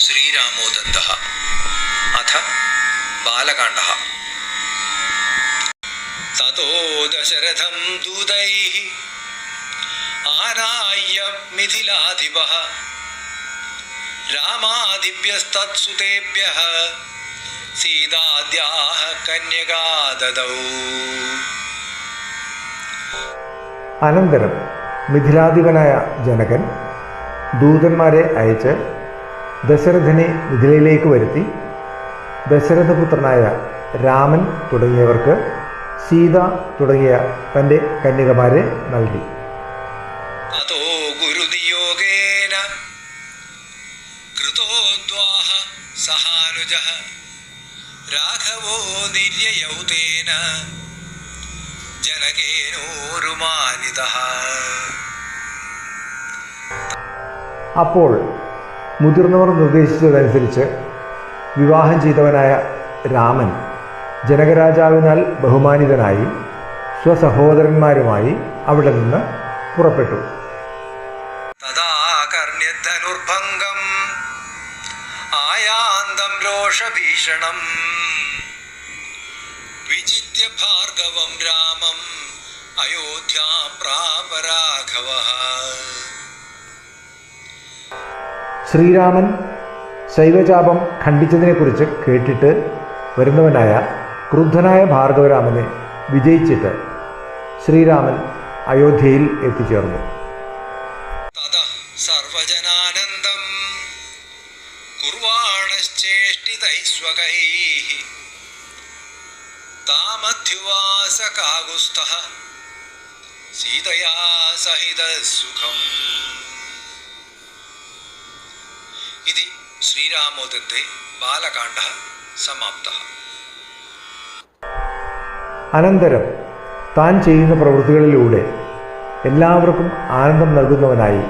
श्रीरामोदन्तः अथ बालकाण्डः। ततो दशरथं दूतैः आनाय्य मिथिलाधिपः रामादिभ्यस्तत्सुतेभ्यः सीताद्याः कन्यका ददौ। അനന്തരം മിഥിലാധിപനായ ജനകൻ ദൂതന്മാരെ അയച്ച് ദശരഥനെ മിഥിലയിലേക്ക് വരുത്തി ദശരഥപുത്രനായ രാമൻ തുടങ്ങിയവർക്ക് സീത തുടങ്ങിയ തൻ്റെ കന്യകമാരെ നൽകി. അതോ ഗുരുനിയോഗേന കൃതോദ്വാഹ സഹാനുജഃ രാഘവോ നിര്യയൗതേന ജനകേനോരുമാനിതഃ. അപ്പോൾ മുതിർന്നവർ നിർദ്ദേശിച്ചതനുസരിച്ച് വിവാഹം ചെയ്തവനായ രാമൻ ജനകരാജാവിനാൽ ബഹുമാനിതനായി സ്വസഹോദരന്മാരുമായി അവിടെ നിന്ന് പുറപ്പെട്ടു. തദാ കർണ്യധനുർഭംഗം ആയാന്തം രോഷഭീഷണം വിജിത്യ ഭാർഗവം രാമം അയോധ്യാം പ്രാപ രാഘവഃ. ശ്രീരാമൻ ശൈവചാപം ഖണ്ഡിച്ചതിനെക്കുറിച്ച് കേട്ടിട്ട് വരുന്നവനായ ക്രുദ്ധനായ ഭാർഗവരാമനെ വിജയിച്ചിട്ട് ശ്രീരാമൻ അയോധ്യയിൽ എത്തിച്ചേർന്നു. തതഃ സർവജനാനന്ദം കുർവാണശ്ചേഷ്ടിതൈസ്വകൈഃ താമധ്യുവാസ കാകുസ്ഥഃ സീതയാ സഹിതഃ സുഖം. ഇതി ശ്രീരാമോദത്തെ ബാലകാണ്ഡഃ സമാപ്തഃ. അനന്തരം താൻ ചെയ്യുന്ന പ്രവൃത്തികളിലൂടെ എല്ലാവർക്കും ആനന്ദം നൽകുന്നവനായി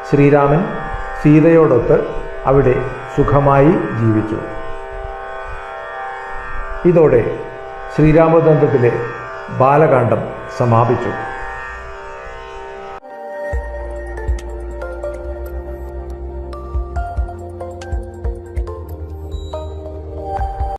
ശ്രീരാമൻ സീതയോടൊത്ത് അവിടെ സുഖമായി ജീവിച്ചു. ഇതോടെ ശ്രീരാമദന്തത്തിലെ ബാലകാണ്ഡം സമാപിച്ചു.